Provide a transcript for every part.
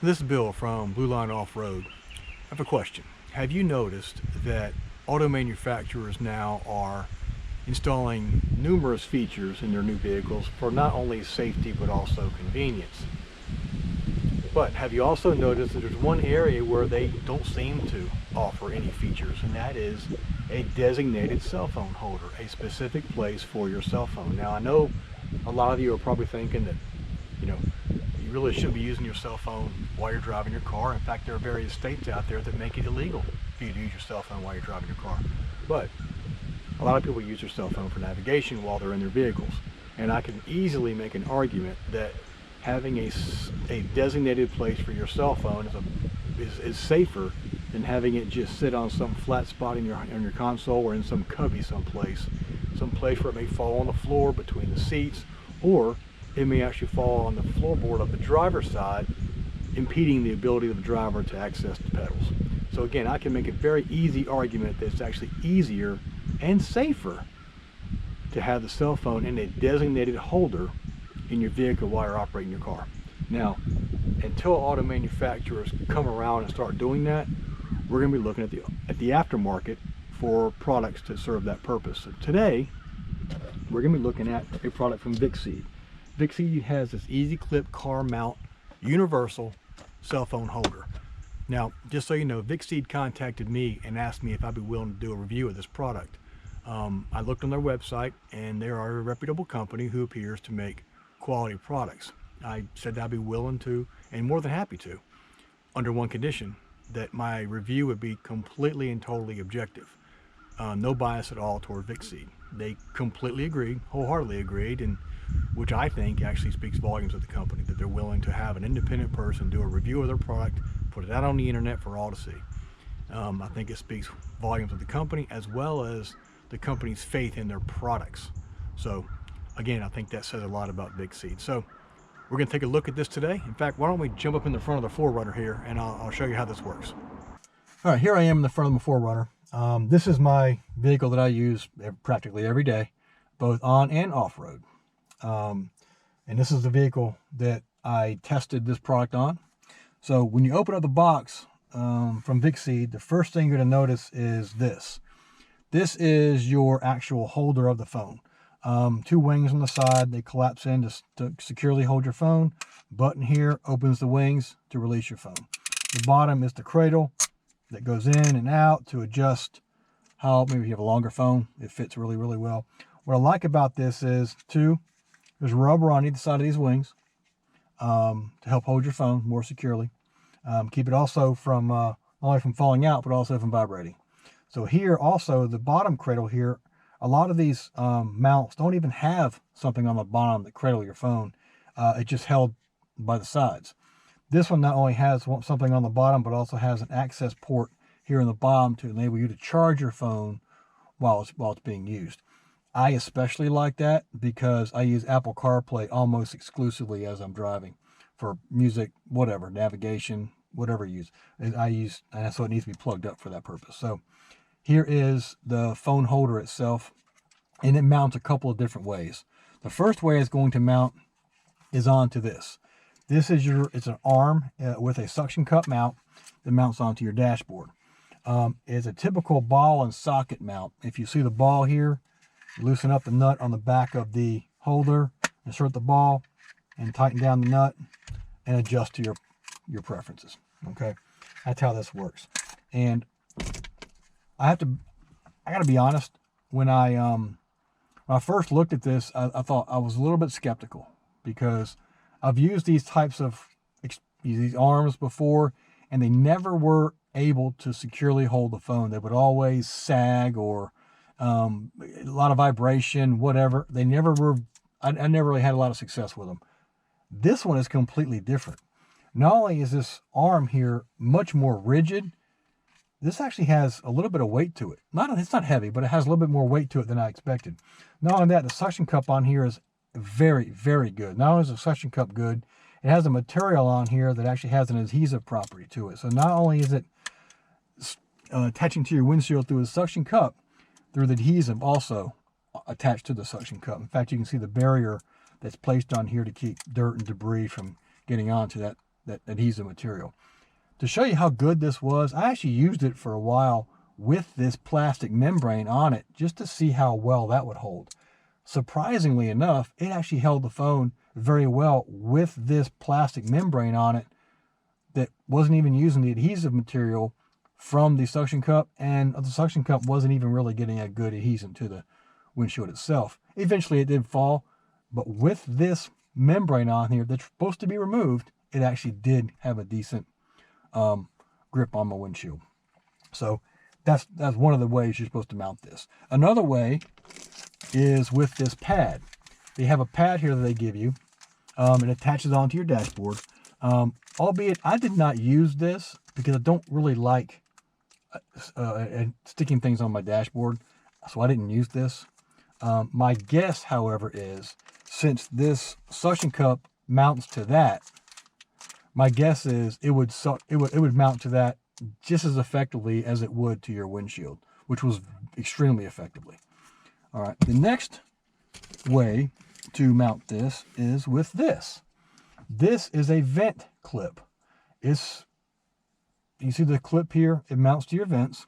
This is Bill from Line Offroad. I have a question. Have you noticed that auto manufacturers now are installing numerous features in their new vehicles for not only safety but also convenience? But have you also noticed that there's one area where they don't seem to offer any features, and that is a designated cell phone holder, a specific place for your cell phone. Now I know a lot of you are probably thinking that, you really shouldn't be using your cell phone while you're driving your car. In fact, there are various states out there that make it illegal for you to use your cell phone while you're driving your car. But a lot of people use their cell phone for navigation while they're in their vehicles. And I can easily make an argument that having a designated place for your cell phone is safer than having it just sit on some flat spot in your console or in some cubby someplace where it may fall on the floor between the seats, or it may actually fall on the floorboard of the driver's side, impeding the ability of the driver to access the pedals. So again, I can make a very easy argument that it's actually easier and safer to have the cell phone in a designated holder in your vehicle while you're operating your car. Now, until auto manufacturers come around and start doing that, we're going to be looking at the aftermarket for products to serve that purpose. So today, we're going to be looking at a product from Vicseed. Vicseed has this easy clip car mount universal cell phone holder. Now, just so you know, Vicseed contacted me and asked me if I'd be willing to do a review of this product. I looked on their website, and they are a reputable company who appears to make quality products. I said I'd be willing to, and more than happy to, under one condition, that my review would be completely and totally objective. No bias at all toward Vicseed. They completely agreed, wholeheartedly agreed, and which I think actually speaks volumes of the company, that they're willing to have an independent person do a review of their product, put it out on the internet for all to see. I think it speaks volumes of the company as well as the company's faith in their products. So again, I think that says a lot about Vicseed. So we're going to take a look at this today. In fact, why don't we jump up in the front of the 4Runner here, and I'll show you how this works. All right, here I am in the front of the 4Runner. This is my vehicle that I use practically every day, both on and off-road. And this is the vehicle that I tested this product on. So when you open up the box from Vicseed, the first thing you're going to notice is this. This is your actual holder of the phone. Two wings on the side, they collapse in to securely hold your phone. Button here opens the wings to release your phone. The bottom is the cradle that goes in and out to adjust how, maybe you have a longer phone, it fits really, really well. What I like about this is, there's rubber on either side of these wings to help hold your phone more securely. Keep it also from, not only from falling out, but also from vibrating. So here also, the bottom cradle here, a lot of these mounts don't even have something on the bottom that cradle your phone. It's just held by the sides. This one not only has something on the bottom, but also has an access port here in the bottom to enable you to charge your phone while it's being used. I especially like that because I use Apple CarPlay almost exclusively as I'm driving for music, whatever, navigation, whatever you use. And so it needs to be plugged up for that purpose. So here is the phone holder itself, and it mounts a couple of different ways. The first way it's going to mount is onto this. This is it's an arm with a suction cup mount that mounts onto your dashboard. It's a typical ball and socket mount. If you see the ball here, loosen up the nut on the back of the holder, insert the ball, and tighten down the nut, and adjust to your preferences. Okay, that's how this works. And I gotta be honest. When I first looked at this, I thought I was a little bit skeptical because I've used these types of these arms before, and they never were able to securely hold the phone. They would always sag or a lot of vibration, whatever. They never were. I never really had a lot of success with them. This one is completely different. Not only is this arm here much more rigid, this actually has a little bit of weight to it. It's not heavy, but it has a little bit more weight to it than I expected. Not only that, the suction cup on here is very, very good. Not only is the suction cup good, it has a material on here that actually has an adhesive property to it. So not only is it attaching to your windshield through the suction cup, through the adhesive also attached to the suction cup. In fact, you can see the barrier that's placed on here to keep dirt and debris from getting onto that that adhesive material. To show you how good this was, I actually used it for a while with this plastic membrane on it just to see how well that would hold. Surprisingly enough, it actually held the phone very well with this plastic membrane on it that wasn't even using the adhesive material from the suction cup, and the suction cup wasn't even really getting a good adhesion to the windshield itself. Eventually it did fall, but with this membrane on here that's supposed to be removed, it actually did have a decent grip on my windshield. So that's one of the ways you're supposed to mount this. Another way is with this pad. They have a pad here that they give you. It attaches onto your dashboard. Albeit I did not use this because I don't really like sticking things on my dashboard, so I didn't use this. My guess, however, is since this suction cup mounts to that, my guess is it would mount to that just as effectively as it would to your windshield, which was extremely effectively. All right, the next way to mount this is with this. This is a vent clip. You see the clip here? It mounts to your vents,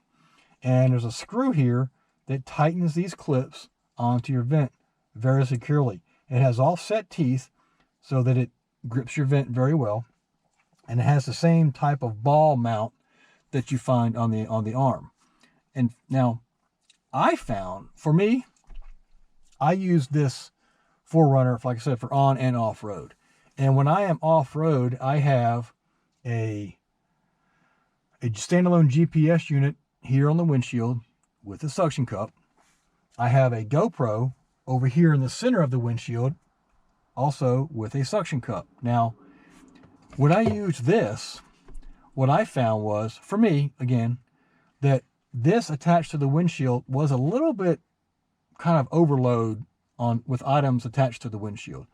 and there's a screw here that tightens these clips onto your vent very securely. It has offset teeth so that it grips your vent very well, and it has the same type of ball mount that you find on the arm. And now, I found, for me, I use this 4Runner, like I said, for on and off road. And when I am off road, I have a standalone GPS unit here on the windshield with a suction cup. I have a GoPro over here in the center of the windshield, also with a suction cup. Now, when I use this, what I found was, for me, again, that this attached to the windshield was a little bit kind of overload with items attached to the windshield.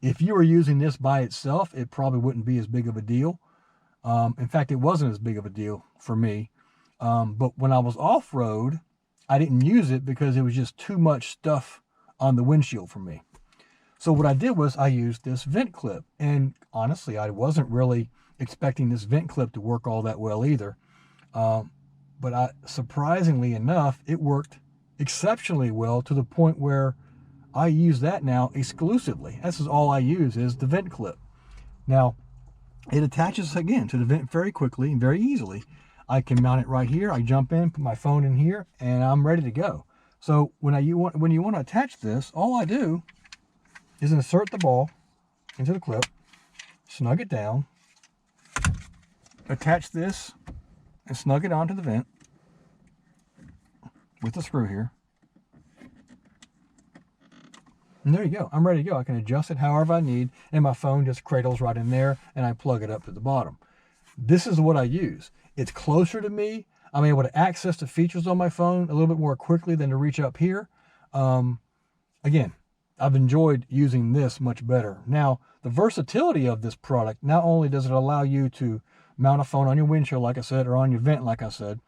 If you were using this by itself, it probably wouldn't be as big of a deal. In fact, it wasn't as big of a deal for me. But when I was off-road, I didn't use it because it was just too much stuff on the windshield for me. So what I did was I used this vent clip. And honestly, I wasn't really expecting this vent clip to work all that well either. But surprisingly enough, it worked exceptionally well to the point where I use that now exclusively. This is all I use is the vent clip. Now, it attaches again to the vent very quickly and very easily. I can mount it right here. I jump in, put my phone in here, and I'm ready to go. So when you want to attach this, all I do is insert the ball into the clip, snug it down, attach this, and snug it onto the vent with the screw here. And there you go. I'm ready to go. I can adjust it however I need, and my phone just cradles right in there, and I plug it up to the bottom. This is what I use. It's closer to me. I'm able to access the features on my phone a little bit more quickly than to reach up here. Again, I've enjoyed using this much better. Now, the versatility of this product, not only does it allow you to mount a phone on your windshield, like I said, or on your vent, like I said,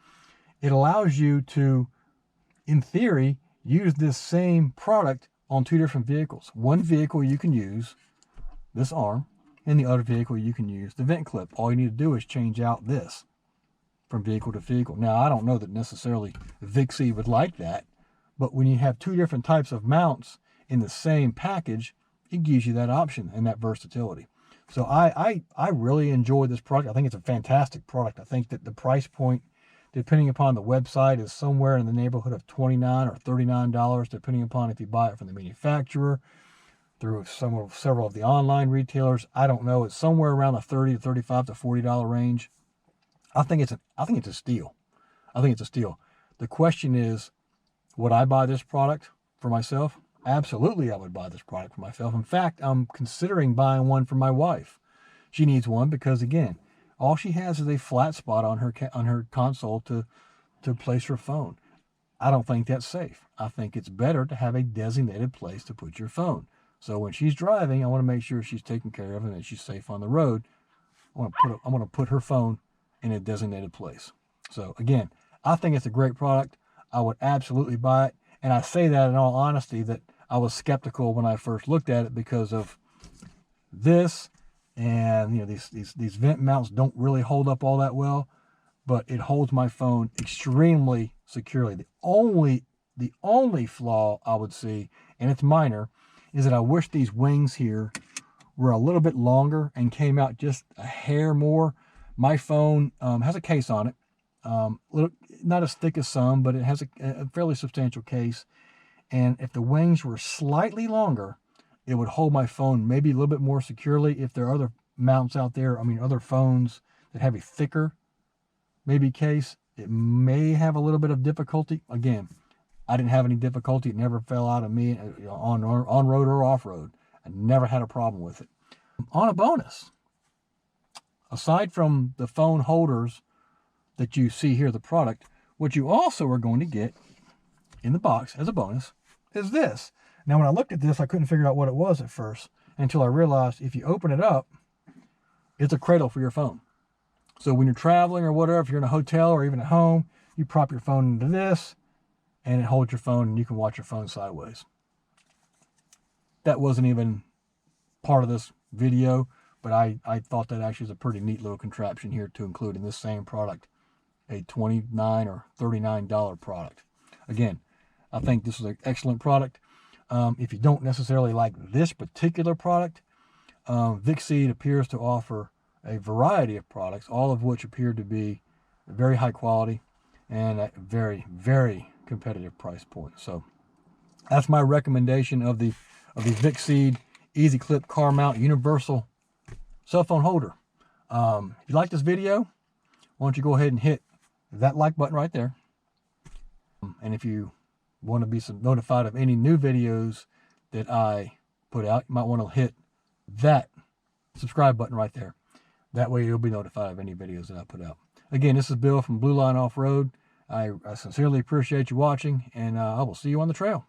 it allows you to, in theory, use this same product on two different vehicles. One vehicle you can use this arm, and the other vehicle you can use the vent clip. All you need to do is change out this from vehicle to vehicle. Now, I don't know that necessarily Vicseed would like that, but when you have two different types of mounts in the same package, it gives you that option and that versatility. So I really enjoy this product. I think it's a fantastic product. I think that the price point, depending upon the website, is somewhere in the neighborhood of $29 or $39, depending upon if you buy it from the manufacturer, through several of the online retailers. I don't know. It's somewhere around the $30 to $35 to $40 range. I think it's a steal. I think it's a steal. The question is, would I buy this product for myself? Absolutely, I would buy this product for myself. In fact, I'm considering buying one for my wife. She needs one because, again, all she has is a flat spot on her console to place her phone. I don't think that's safe. I think it's better to have a designated place to put your phone. So when she's driving, I want to make sure she's taken care of and that she's safe on the road. I want to put her phone in a designated place. So again, I think it's a great product. I would absolutely buy it. And I say that in all honesty, that I was skeptical when I first looked at it because of this and you know, these vent mounts don't really hold up all that well, but it holds my phone extremely securely. The only flaw I would see, and it's minor, is that I wish these wings here were a little bit longer and came out just a hair more. My phone has a case on it, not as thick as some, but it has a fairly substantial case. And if the wings were slightly longer, it would hold my phone maybe a little bit more securely. If there are other mounts out there, other phones that have a thicker maybe case, it may have a little bit of difficulty. Again, I didn't have any difficulty. It never fell out of me on road or off road. I never had a problem with it. On a bonus, aside from the phone holders that you see here, the product, what you also are going to get in the box as a bonus is this. Now, when I looked at this, I couldn't figure out what it was at first until I realized if you open it up, it's a cradle for your phone. So when you're traveling or whatever, if you're in a hotel or even at home, you prop your phone into this and it holds your phone and you can watch your phone sideways. That wasn't even part of this video, but I thought that actually is a pretty neat little contraption here to include in this same product, a $29 or $39 product. Again, I think this is an excellent product. If you don't necessarily like this particular product, Vicseed appears to offer a variety of products, all of which appear to be very high quality and at very, very competitive price point. So that's my recommendation of the Vicseed Easy Clip Car Mount Universal Cell Phone Holder. If you like this video, why don't you go ahead and hit that like button right there. And if you want to be notified of any new videos that I put out, you might want to hit that subscribe button right there. That way you'll be notified of any videos that I put out. Again, this is Bill from Line Offroad. I sincerely appreciate you watching, and I will see you on the trail.